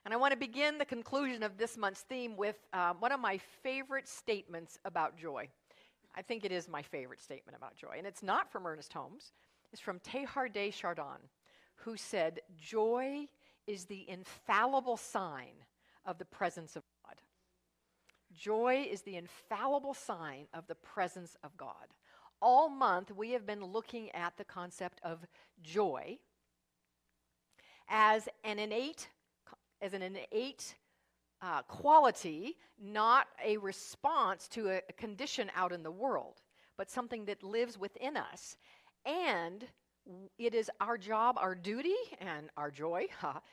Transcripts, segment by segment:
And I want to begin the conclusion of this month's theme with one of my favorite statements about joy. I think it is my favorite statement about joy. And it's not from Ernest Holmes. It's from Teilhard de Chardin, who said, "Joy is the infallible sign of the presence of God." Joy is the infallible sign of the presence of God. All month, we have been looking at the concept of joy as an innate quality, not a response to a condition out in the world, but something that lives within us. And it is our job, our duty, and our joy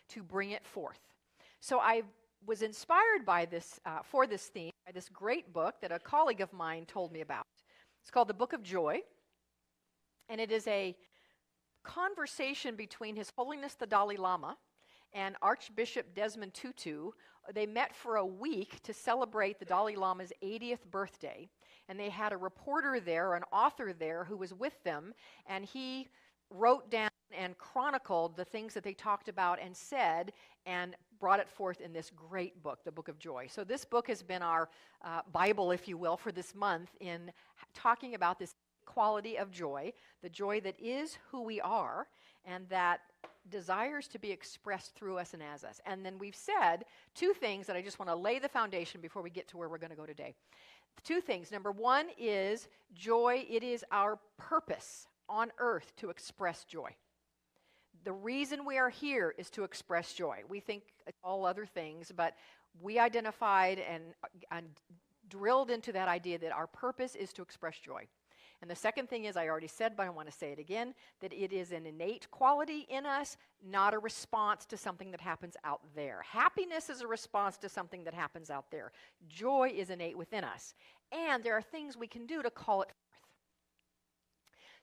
to bring it forth. So I was inspired by this, for this theme, by this great book that a colleague of mine told me about. It's called The Book of Joy, and it is a conversation between His Holiness the Dalai Lama and Archbishop Desmond Tutu. They met for a week to celebrate the Dalai Lama's 80th birthday, and they had a reporter there, an author there, who was with them, and he wrote down and chronicled the things that they talked about and said, and brought it forth in this great book, The Book of Joy. So this book has been our Bible, if you will, for this month in talking about this quality of joy, the joy that is who we are, and that desires to be expressed through us and as us. And then we've said two things that I just want to lay the foundation before we get to where we're going to go today. Two things. Number one is joy. It is our purpose on earth to express joy. The reason we are here is to express joy. We think all other things, but we identified and drilled into that idea that our purpose is to express joy. And the second thing is, I already said, but I want to say it again, that it is an innate quality in us, not a response to something that happens out there. Happiness is a response to something that happens out there. Joy is innate within us. And there are things we can do to call it forth.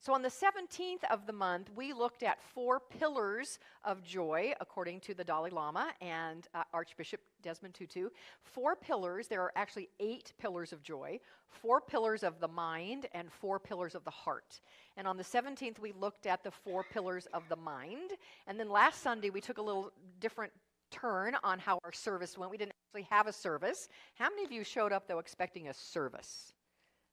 So on the 17th of the month, we looked at 4 pillars of joy, according to the Dalai Lama and Archbishop Desmond Tutu. 4 pillars. There are actually 8 pillars of joy, 4 pillars of the mind, and 4 pillars of the heart. And on the 17th, we looked at the 4 pillars of the mind. And then last Sunday, we took a little different turn on how our service went. We didn't actually have a service. How many of you showed up, though, expecting a service?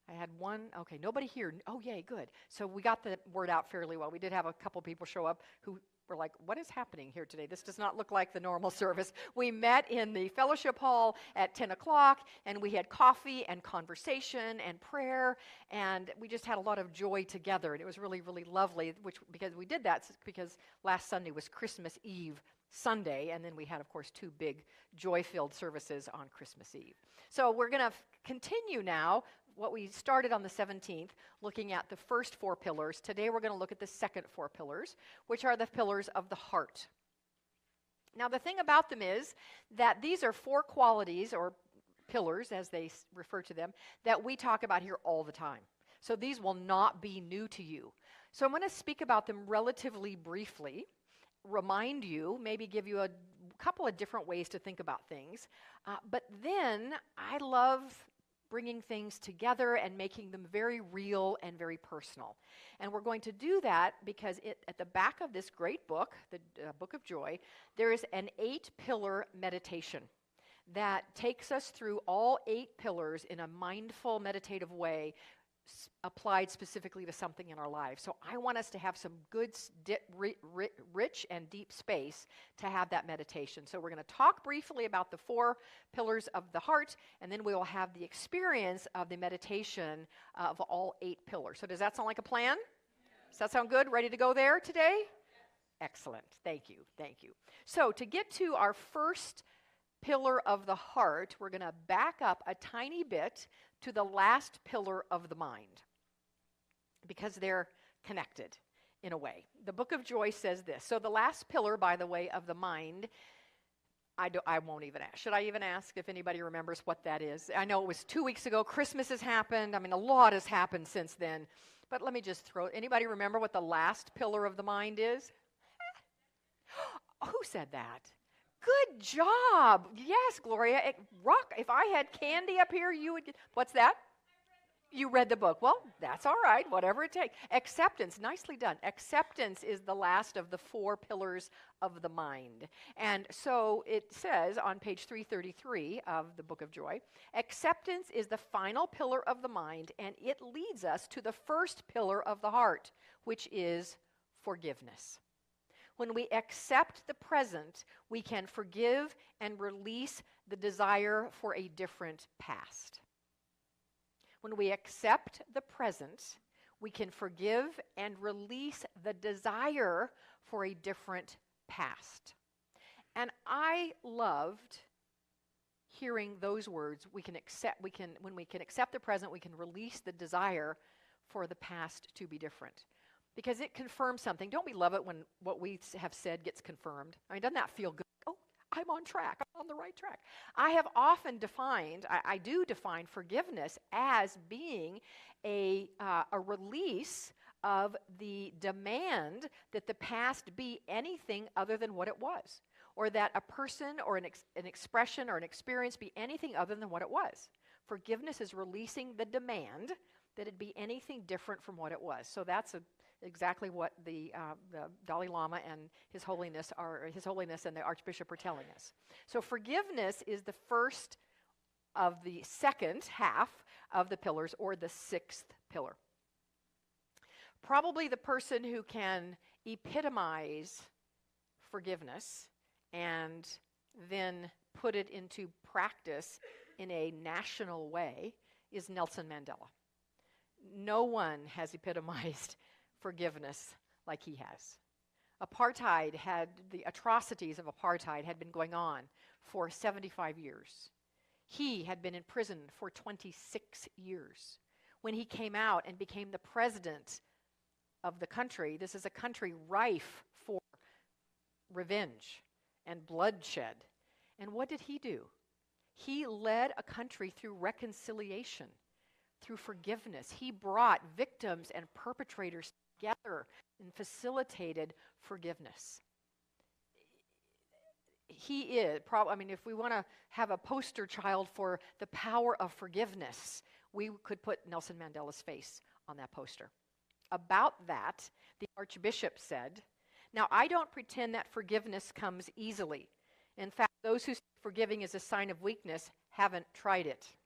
I had one. Okay, nobody here. Oh, yay, good. So we got the word out fairly well. We did have a couple people show up who were like, what is happening here today? This does not look like the normal service. We met in the fellowship hall at 10 o'clock, and we had coffee and conversation and prayer, and we just had a lot of joy together, and it was really, really lovely, because we did that because last Sunday was Christmas Eve Sunday, and then we had, of course, 2 big joy-filled services on Christmas Eve. So we're going to continue now what we started on the 17th, looking at the first 4 pillars. Today we're going to look at the second 4 pillars, which are the pillars of the heart. Now the thing about them is that these are 4 qualities, or pillars as they refer to them, that we talk about here all the time. So these will not be new to you. So I'm going to speak about them relatively briefly, remind you, maybe give you a couple of different ways to think about things. But then I love bringing things together and making them very real and very personal. And we're going to do that because at the back of this great book, the Book of Joy, there is an 8-pillar meditation that takes us through all 8 pillars in a mindful, meditative way, applied specifically to something in our lives. So I want us to have some good, rich and deep space to have that meditation. So we're going to talk briefly about the 4 pillars of the heart, and then we will have the experience of the meditation of all 8 pillars. So does that sound like a plan? Does that sound good? Ready to go there today? Excellent. Thank you. Thank you. So to get to our first pillar of the heart, we're going to back up a tiny bit to the last pillar of the mind, because they're connected in a way. The Book of Joy says this. So the last pillar, by the way, of the mind, I won't even ask. Should I even ask if anybody remembers what that is? I know it was 2 weeks ago. Christmas has happened. I mean, a lot has happened since then. But let me just anybody remember what the last pillar of the mind is? Who said that? Good job. Yes, Gloria. If I had candy up here, you would get. What's that? You read the book. Well, that's all right, whatever it takes. Acceptance, nicely done. Acceptance is the last of the 4 pillars of the mind. And so it says on page 333 of the Book of Joy, acceptance is the final pillar of the mind, and it leads us to the first pillar of the heart, which is forgiveness. When we accept the present, we can forgive and release the desire for a different past. When we accept the present, we can forgive and release the desire for a different past. And I loved hearing those words. When we can accept the present, we can release the desire for the past to be different. Because it confirms something. Don't we love it when what we have said gets confirmed? I mean, doesn't that feel good? Oh, I'm on track. I'm on the right track. I have often I do define forgiveness as being a release of the demand that the past be anything other than what it was, or that a person or an expression or an experience be anything other than what it was. Forgiveness is releasing the demand that it be anything different from what it was. So that's exactly what the Dalai Lama and His Holiness and the Archbishop are telling us. So forgiveness is the first of the second half of the pillars, or the 6th pillar. Probably the person who can epitomize forgiveness and then put it into practice in a national way is Nelson Mandela. No one has epitomized forgiveness like he has. The atrocities of apartheid had been going on for 75 years. He had been in prison for 26 years. When he came out and became the president of the country, this is a country rife for revenge and bloodshed. And what did he do? He led a country through reconciliation, through forgiveness. He brought victims and perpetrators together and facilitated forgiveness. He is, if we want to have a poster child for the power of forgiveness, we could put Nelson Mandela's face on that poster. About that, the Archbishop said, "Now, I don't pretend that forgiveness comes easily. In fact, those who say forgiving is a sign of weakness haven't tried it."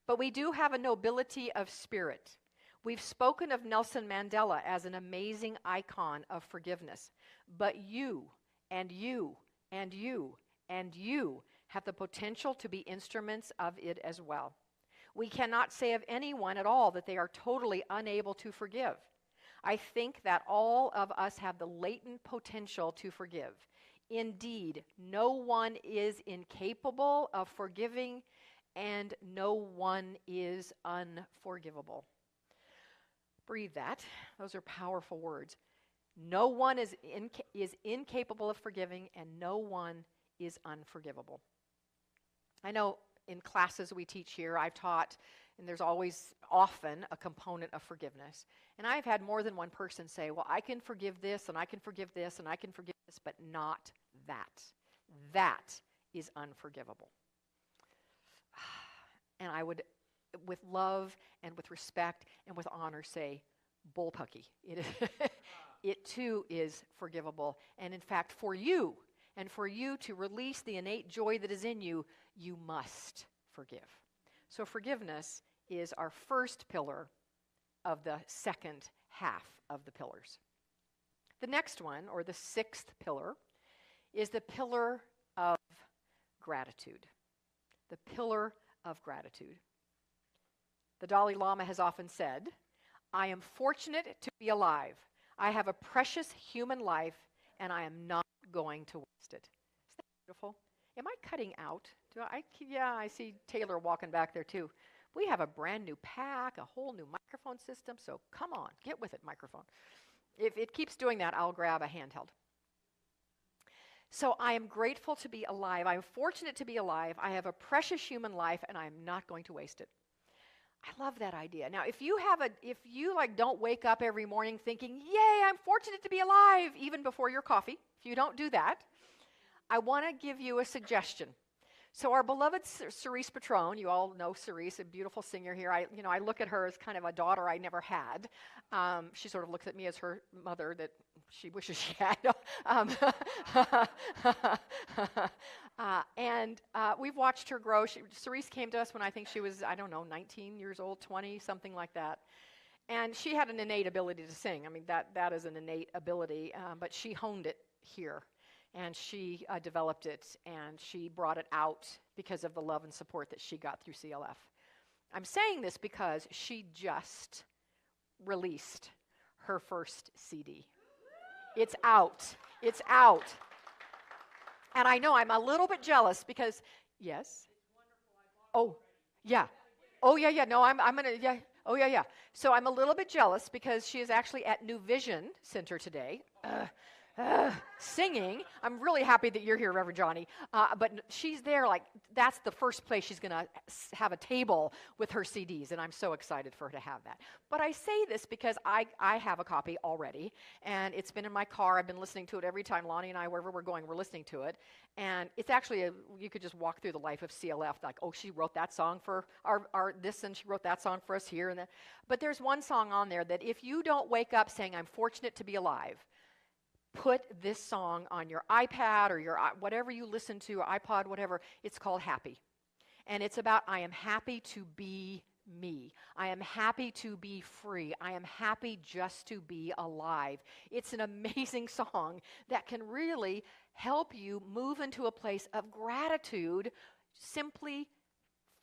But we do have a nobility of spirit. We've spoken of Nelson Mandela as an amazing icon of forgiveness. But you and you and you and you have the potential to be instruments of it as well. We cannot say of anyone at all that they are totally unable to forgive. I think that all of us have the latent potential to forgive. Indeed, no one is incapable of forgiving, and no one is unforgivable. Breathe that. Those are powerful words. No one is incapable of forgiving, and no one is unforgivable. I know in classes we teach here, I've taught, and there's often a component of forgiveness. And I've had more than one person say, well, I can forgive this, and I can forgive this, and I can forgive this, but not that. That is unforgivable. And I would, with love and with respect and with honor, say, bullpucky. It too is forgivable. And in fact, for you, and for you to release the innate joy that is in you, you must forgive. So forgiveness is our first pillar of the second half of the pillars. The next one, or the 6th pillar, is the pillar of gratitude. The pillar of gratitude. The Dalai Lama has often said, I am fortunate to be alive. I have a precious human life, and I am not going to waste it. Isn't that beautiful? Am I cutting out? Yeah, I see Taylor walking back there too. We have a brand new pack, a whole new microphone system, so come on, get with it, microphone. If it keeps doing that, I'll grab a handheld. So I am grateful to be alive. I am fortunate to be alive. I have a precious human life, and I am not going to waste it. I love that idea. Now, if you don't wake up every morning thinking, yay, I'm fortunate to be alive, even before your coffee, if you don't do that, I want to give you a suggestion. So our beloved Cerise Patron, you all know Cerise, a beautiful singer here. I look at her as kind of a daughter I never had. She sort of looks at me as her mother that she wishes she had. And we've watched her grow. Cerise came to us when I think she was, 19 years old, 20, something like that. And she had an innate ability to sing. I mean, that is an innate ability, but she honed it here. And she developed it, and she brought it out because of the love and support that she got through CLF. I'm saying this because she just released her first CD. It's out. It's out. And I know I'm a little bit jealous because, yes? Oh, yeah. Oh, yeah. No, I'm going to, yeah. Oh, yeah. So I'm a little bit jealous because she is actually at New Vision Center today. Singing. I'm really happy that you're here, Reverend Johnny. But she's there, like, that's the first place she's going to have a table with her CDs, and I'm so excited for her to have that. But I say this because I have a copy already, and it's been in my car. I've been listening to it every time. Lonnie and I, wherever we're going, we're listening to it. And it's actually, you could just walk through the life of CLF, like, oh, she wrote that song for our this, and she wrote that song for us here. And that. But there's one song on there that if you don't wake up saying, I'm fortunate to be alive, put this song on your iPad or your whatever you listen to, or iPod, whatever. It's called Happy. And it's about, I am happy to be me. I am happy to be free. I am happy just to be alive. It's an amazing song that can really help you move into a place of gratitude simply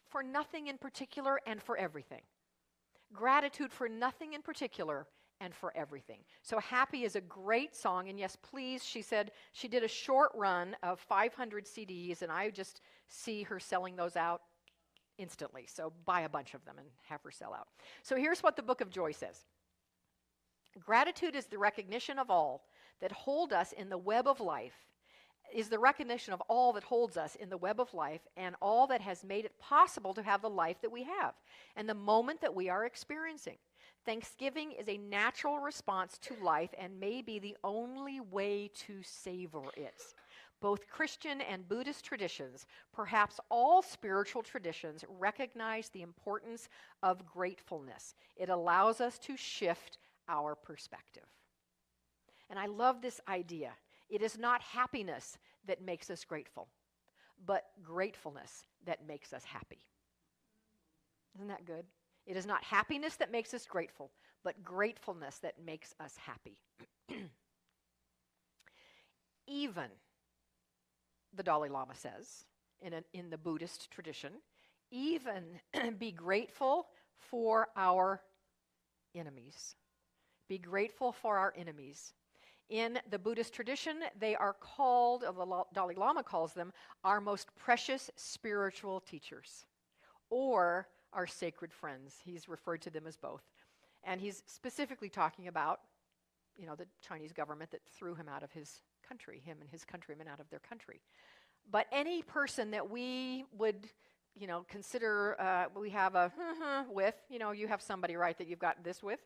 for nothing in particular and for everything. Gratitude for nothing in particular and for everything. So Happy is a great song, and yes, please, she said she did a short run of 500 CDs, and I just see her selling those out instantly. So buy a bunch of them and have her sell out. So here's what the Book of Joy says. Gratitude is the recognition of all that hold us in the web of life, is the recognition of all that holds us in the web of life and all that has made it possible to have the life that we have and the moment that we are experiencing. Thanksgiving is a natural response to life and may be the only way to savor it. Both Christian and Buddhist traditions, perhaps all spiritual traditions, recognize the importance of gratefulness. It allows us to shift our perspective. And I love this idea. It is not happiness that makes us grateful, but gratefulness that makes us happy. Isn't that good? It is not happiness that makes us grateful, but gratefulness that makes us happy. Even, the Dalai Lama says, in the Buddhist tradition, even be grateful for our enemies. Be grateful for our enemies. In the Buddhist tradition, they are called, the Dalai Lama calls them, our most precious spiritual teachers, or our sacred friends. He's referred to them as both. And he's specifically talking about, the Chinese government that threw him out of his country, him and his countrymen out of their country. But any person that we would, consider we have a with, you have somebody, right, that you've got this with,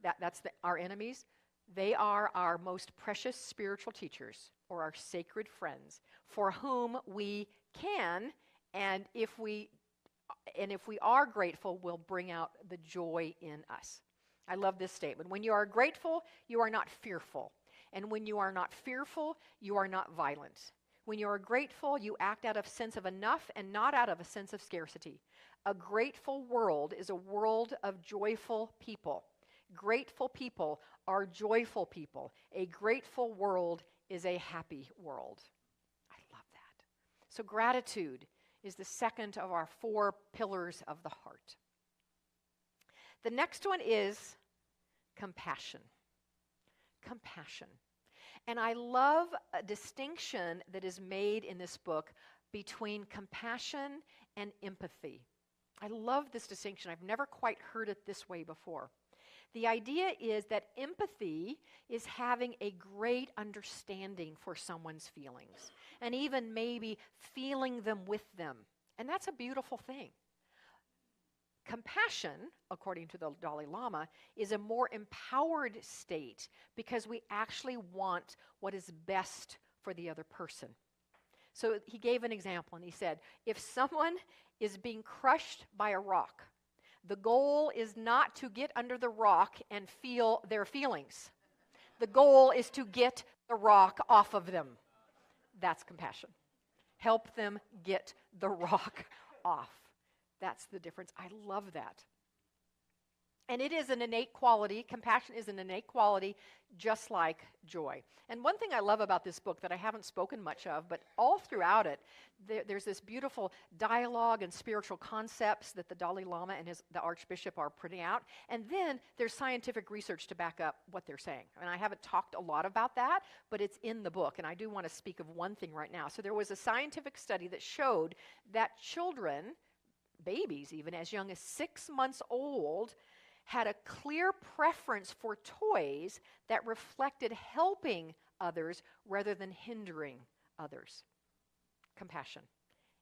that's our enemies. They are our most precious spiritual teachers, or our sacred friends, for whom we can, and if we are grateful, will bring out the joy in us. I love this statement. When you are grateful, you are not fearful. And when you are not fearful, you are not violent. When you are grateful, you act out of a sense of enough and not out of a sense of scarcity. A grateful world is a world of joyful people. Grateful people are joyful people. A grateful world is a happy world. I love that. So gratitude is the second of our 4 pillars of the heart. The next one is compassion. Compassion. And I love a distinction that is made in this book between compassion and empathy. I love this distinction. I've never quite heard it this way before. The idea is that empathy is having a great understanding for someone's feelings, and even maybe feeling them with them. And that's a beautiful thing. Compassion, according to the Dalai Lama, is a more empowered state because we actually want what is best for the other person. So he gave an example, and he said, if someone is being crushed by a rock, the goal is not to get under the rock and feel their feelings. The goal is to get the rock off of them. That's compassion. Help them get the rock off. That's the difference. I love that. And it is an innate quality. Compassion is an innate quality, just like joy. And one thing I love about this book that I haven't spoken much of, but all throughout it, there's this beautiful dialogue and spiritual concepts that the Dalai Lama and the Archbishop are putting out. And then there's scientific research to back up what they're saying. And I haven't talked a lot about that, but it's in the book. And I do want to speak of one thing right now. So there was a scientific study that showed that children, babies even, as young as 6 months old, had a clear preference for toys that reflected helping others rather than hindering others. Compassion.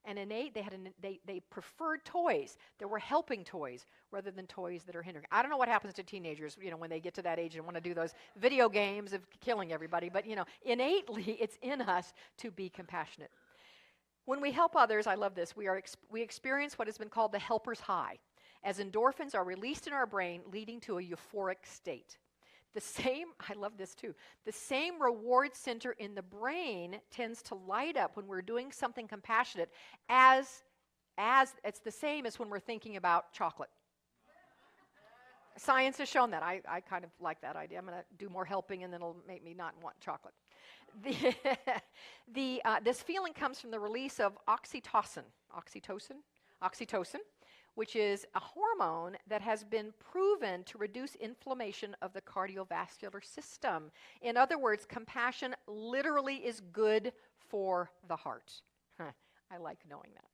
And innate, they preferred toys that were helping toys rather than toys that are hindering. I don't know what happens to teenagers, when they get to that age and want to do those video games of killing everybody, but innately it's in us to be compassionate. When we help others, I love this, we experience what has been called the helper's high, as endorphins are released in our brain, leading to a euphoric state. I love this too, the same reward center in the brain tends to light up when we're doing something compassionate as it's the same as when we're thinking about chocolate. Science has shown that. I kind of like that idea. I'm going to do more helping and then it'll make me not want chocolate. This feeling comes from the release of oxytocin, which is a hormone that has been proven to reduce inflammation of the cardiovascular system. In other words, compassion literally is good for the heart. I like knowing that.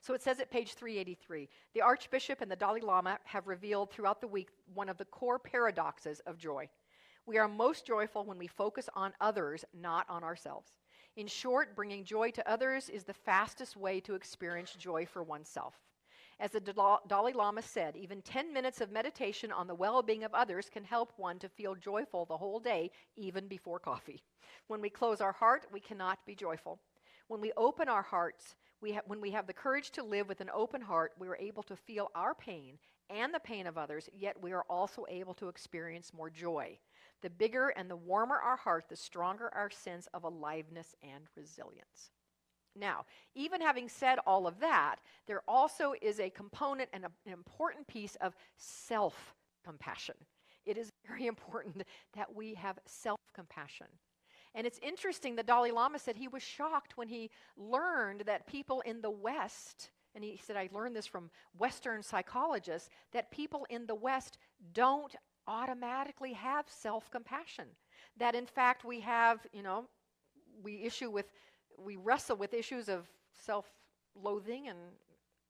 So it says at page 383, the Archbishop and the Dalai Lama have revealed throughout the week one of the core paradoxes of joy. We are most joyful when we focus on others, not on ourselves. In short, bringing joy to others is the fastest way to experience joy for oneself. As the Dalai Lama said, even 10 minutes of meditation on the well-being of others can help one to feel joyful the whole day, even before coffee. When we close our heart, we cannot be joyful. When we open our hearts, when we have the courage to live with an open heart, we are able to feel our pain and the pain of others, yet we are also able to experience more joy. The bigger and the warmer our heart, the stronger our sense of aliveness and resilience. Now, even having said all of that, there also is a component and an important piece of self-compassion. It is very important that we have self-compassion. And it's interesting, the Dalai Lama said he was shocked when he learned that people in the West, and he said, I learned this from Western psychologists, that people in the West don't automatically have self-compassion. That in fact we have, we wrestle with issues of self-loathing and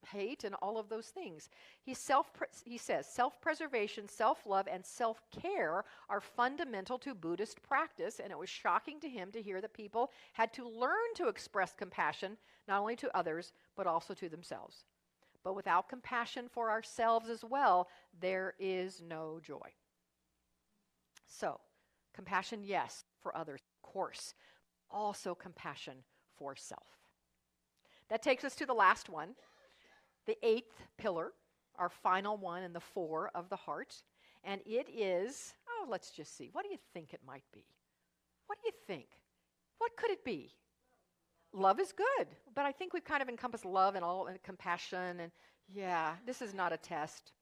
hate and all of those things. He says, self-preservation, self-love, and self-care are fundamental to Buddhist practice, and it was shocking to him to hear that people had to learn to express compassion, not only to others, but also to themselves. But without compassion for ourselves as well, there is no joy. So, compassion, yes, for others, of course. Also compassion for self. That takes us to the last one, the 8th pillar, our final one in the 4 of the heart. And it is, let's just see. What do you think it might be? What do you think? What could it be? Love is good, but I think we've kind of encompassed love and compassion, and this is not a test.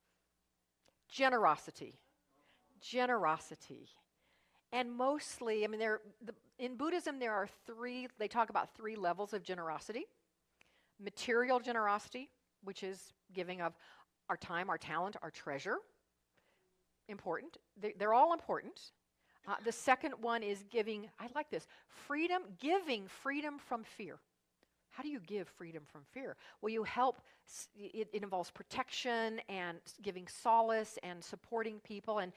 Generosity. And mostly, in Buddhism there are they talk about 3 levels of generosity. Material generosity, which is giving of our time, our talent, our treasure. Important. They're all important. The second one is giving, I like this, giving freedom from fear. How do you give freedom from fear? Well, you help, it involves protection and giving solace and supporting people, and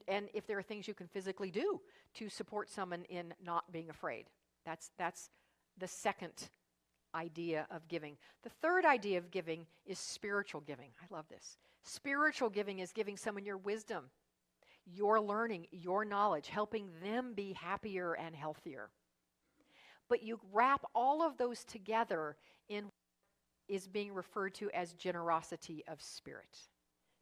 if there are things you can physically do to support someone in not being afraid. That's the second idea of giving. The third idea of giving is spiritual giving. I love this. Spiritual giving is giving someone your wisdom, your learning, your knowledge, helping them be happier and healthier. but you wrap all of those together in what is being referred to as generosity of spirit.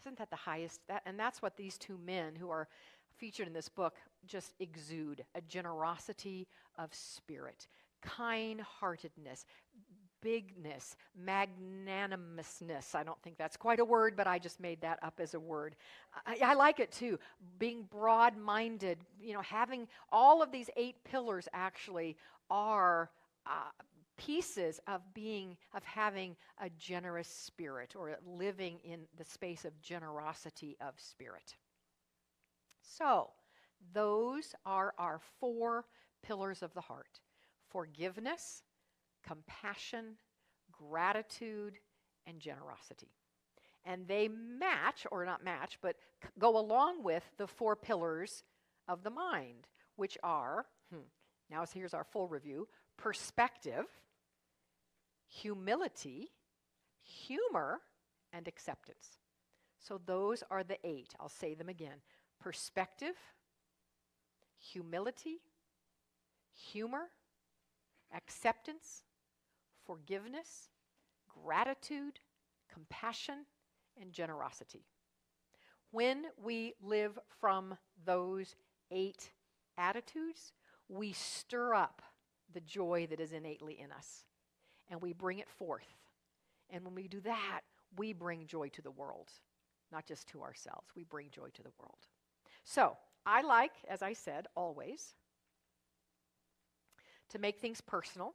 Isn't that the highest? And that's what these two men who are featured in this book just exude, a generosity of spirit, kind-heartedness, bigness, magnanimousness. I don't think that's quite a word, but I just made that up as a word. I like it too. Being broad-minded, having all of these 8 pillars actually are pieces of having a generous spirit, or living in the space of generosity of spirit. So, those are our 4 pillars of the heart: forgiveness, compassion, gratitude, and generosity. And they match, or not match, but go along with the 4 pillars of the mind, which are, now here's our full review: perspective, humility, humor, and acceptance. So those are the 8. I'll say them again: perspective, humility, humor, acceptance, forgiveness, gratitude, compassion, and generosity. When we live from those 8 attitudes, we stir up the joy that is innately in us, and we bring it forth. And when we do that, we bring joy to the world, not just to ourselves. We bring joy to the world. So, I like, as I said, always, to make things personal,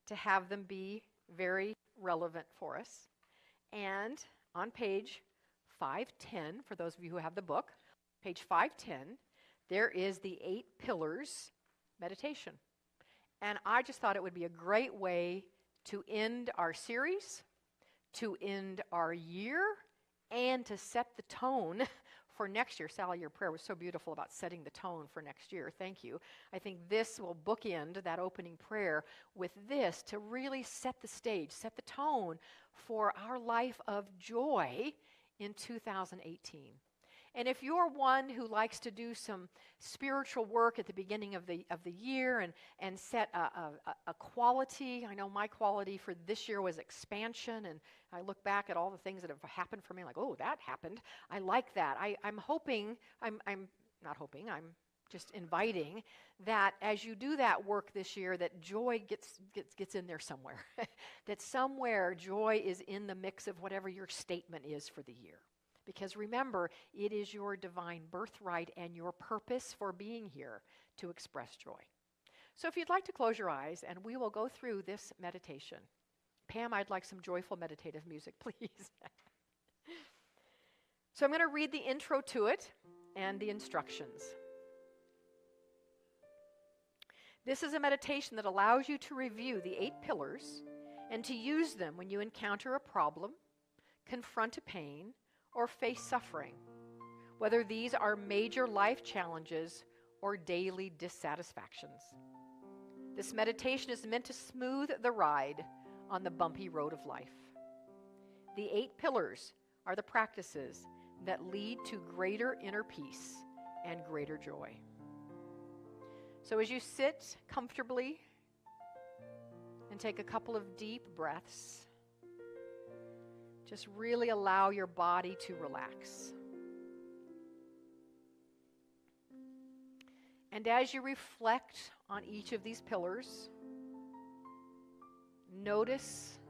to have them be very relevant for us. And on page 510, for those of you who have the book, page 510, there is the 8 pillars meditation. And I just thought it would be a great way to end our series, to end our year, and to set the tone for next year. Sally, your prayer was so beautiful about setting the tone for next year. Thank you. I think this will bookend that opening prayer with this to really set the stage, set the tone for our life of joy in 2018. And if you're one who likes to do some spiritual work at the beginning of the year and set a quality, I know my quality for this year was expansion, and I look back at all the things that have happened for me, like, oh, that happened. I like that. I'm not hoping, I'm just inviting that as you do that work this year, that joy gets in there somewhere. That somewhere joy is in the mix of whatever your statement is for the year. Because remember, it is your divine birthright and your purpose for being here to express joy. So if you'd like to close your eyes, and we will go through this meditation. Pam, I'd like some joyful meditative music, please. So I'm going to read the intro to it and the instructions. This is a meditation that allows you to review the 8 pillars and to use them when you encounter a problem, confront a pain, or face suffering, whether these are major life challenges or daily dissatisfactions. This meditation is meant to smooth the ride on the bumpy road of life. The 8 pillars are the practices that lead to greater inner peace and greater joy. So as you sit comfortably and take a couple of deep breaths, just really allow your body to relax. And as you reflect on each of these pillars, notice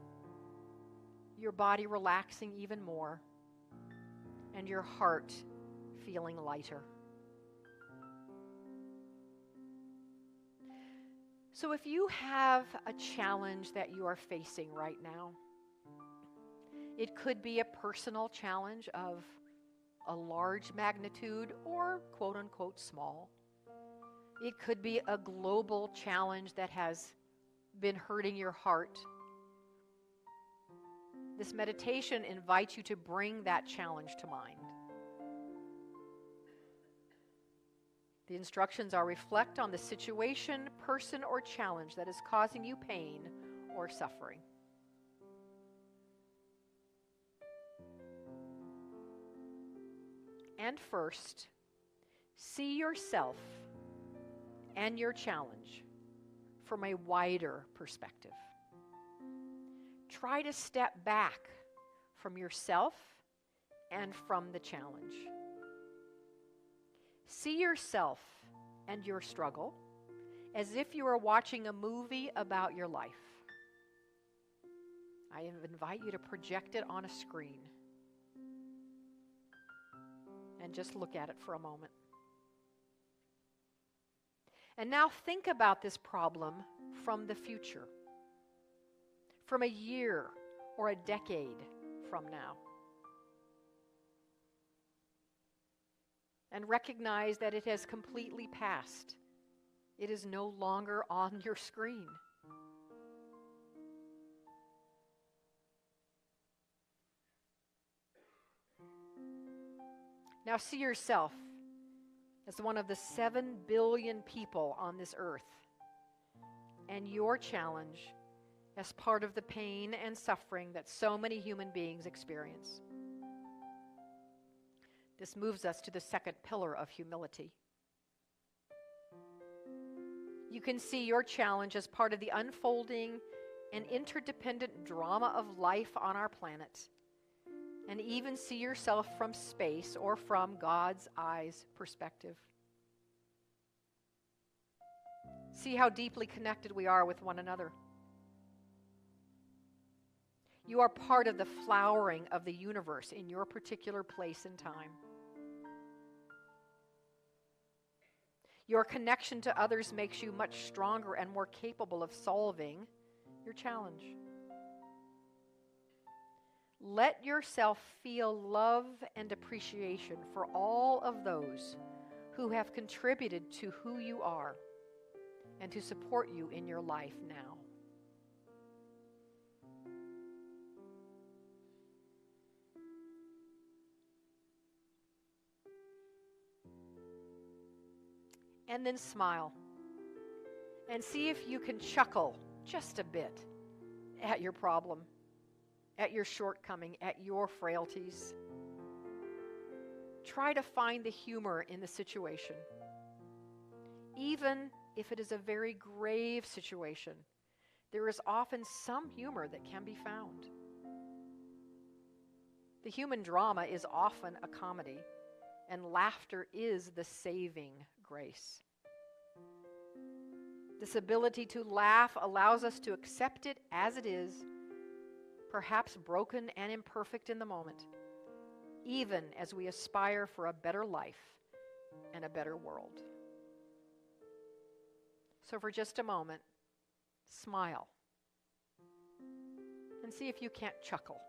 your body relaxing even more and your heart feeling lighter. So if you have a challenge that you are facing right now, it could be a personal challenge of a large magnitude or quote unquote small. It could be a global challenge that has been hurting your heart. This meditation invites you to bring that challenge to mind. The instructions are: reflect on the situation, person, or challenge that is causing you pain or suffering. And first, see yourself and your challenge from a wider perspective. Try to step back from yourself and from the challenge. See yourself and your struggle as if you were watching a movie about your life. I invite you to project it on a screen and just look at it for a moment. And now think about this problem from the future, from a year or a decade from now. And recognize that it has completely passed. It is no longer on your screen. Now see yourself as one of the 7 billion people on this earth, and your challenge as part of the pain and suffering that so many human beings experience. This moves us to the second pillar of humility. You can see your challenge as part of the unfolding and interdependent drama of life on our planet, and even see yourself from space or from God's eyes perspective. See how deeply connected we are with one another. You are part of the flowering of the universe in your particular place and time. Your connection to others makes you much stronger and more capable of solving your challenge. Let yourself feel love and appreciation for all of those who have contributed to who you are and to support you in your life now. And then smile and see if you can chuckle just a bit at your problem, at your shortcoming, at your frailties. Try to find the humor in the situation. Even if it is a very grave situation, there is often some humor that can be found. The human drama is often a comedy, and laughter is the saving grace. This ability to laugh allows us to accept it as it is, perhaps broken and imperfect in the moment, even as we aspire for a better life and a better world. So for just a moment, smile and see if you can't chuckle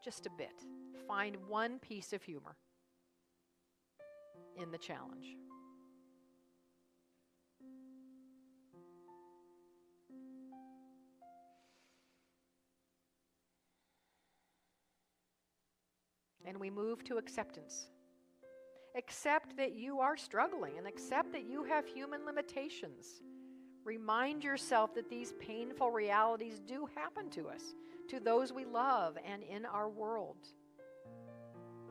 just a bit. Find one piece of humor in the challenge. And we move to acceptance. Accept that you are struggling and accept that you have human limitations. Remind yourself that these painful realities do happen to us, to those we love and in our world.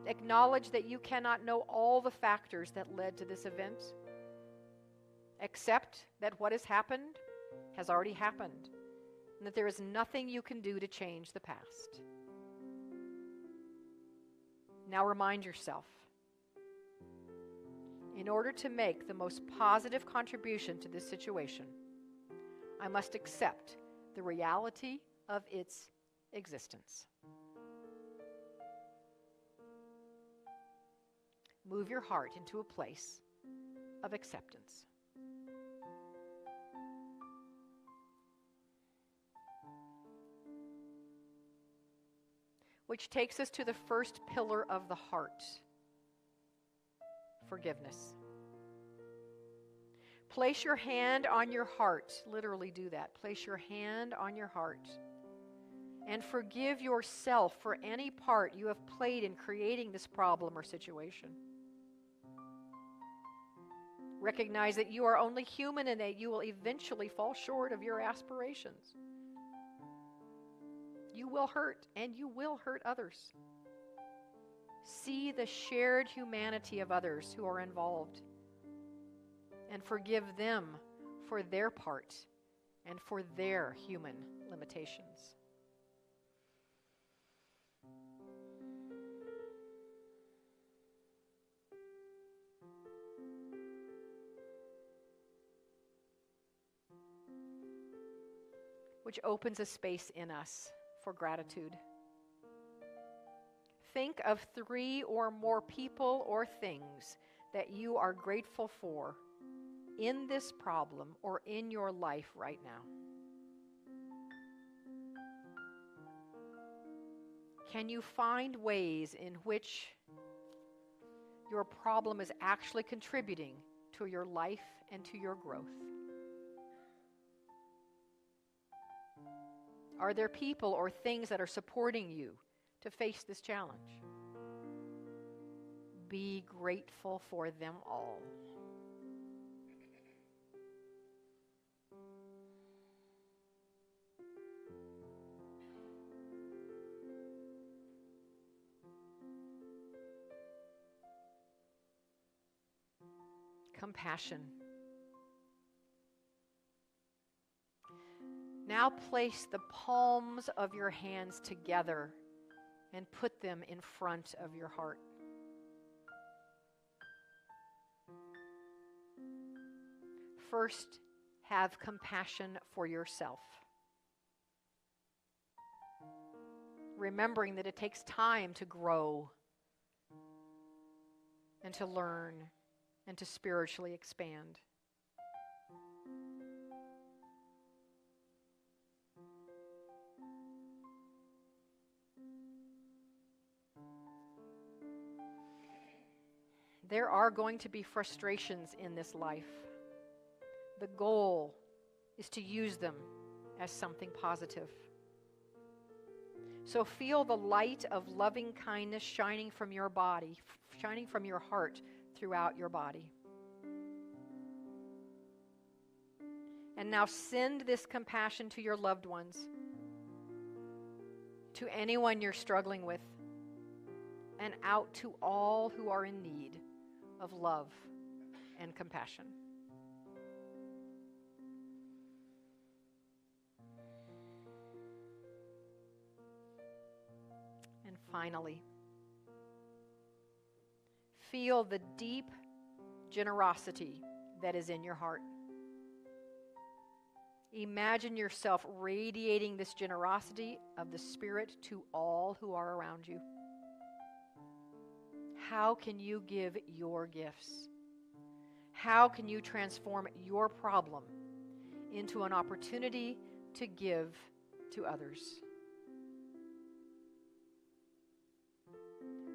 Acknowledge that you cannot know all the factors that led to this event. Accept that what has happened has already happened, and that there is nothing you can do to change the past. Now remind yourself, in order to make the most positive contribution to this situation, I must accept the reality of its existence. Move your heart into a place of acceptance. Which takes us to the first pillar of the heart, forgiveness. Place your hand on your heart. Literally do that. Place your hand on your heart and forgive yourself for any part you have played in creating this problem or situation. Recognize that you are only human and that you will eventually fall short of your aspirations. You will hurt, and you will hurt others. See the shared humanity of others who are involved and forgive them for their part and for their human limitations. Which opens a space in us for gratitude. Think of 3 or more people or things that you are grateful for in this problem or in your life right now. Can you find ways in which your problem is actually contributing to your life and to your growth? Are there people or things that are supporting you to face this challenge? Be grateful for them all. Compassion. Now place the palms of your hands together and put them in front of your heart. First, have compassion for yourself. Remembering that it takes time to grow and to learn and to spiritually expand. There are going to be frustrations in this life. The goal is to use them as something positive. So feel the light of loving kindness shining from your body, shining from your heart throughout your body. And now send this compassion to your loved ones, to anyone you're struggling with, and out to all who are in need of love and compassion. And finally, feel the deep generosity that is in your heart. Imagine yourself radiating this generosity of the Spirit to all who are around you. How can you give your gifts? How can you transform your problem into an opportunity to give to others?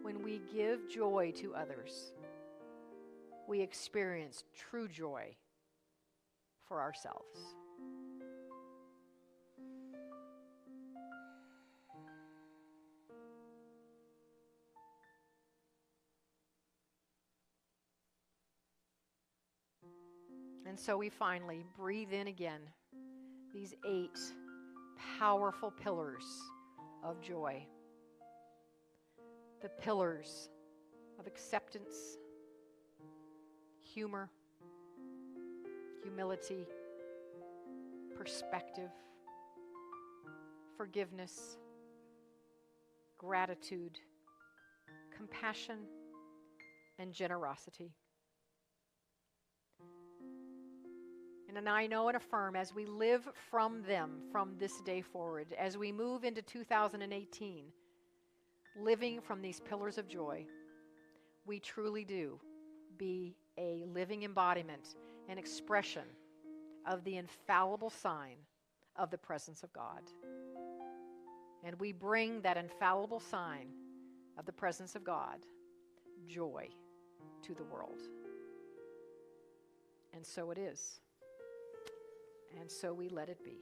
When we give joy to others, we experience true joy for ourselves. And so we finally breathe in again these 8 powerful pillars of joy. The pillars of acceptance, humor, humility, perspective, forgiveness, gratitude, compassion, and generosity. And I know and affirm as we live from them from this day forward, as we move into 2018, living from these pillars of joy, we truly do be a living embodiment and expression of the infallible sign of the presence of God. And we bring that infallible sign of the presence of God, joy, to the world. And so it is. And so we let it be.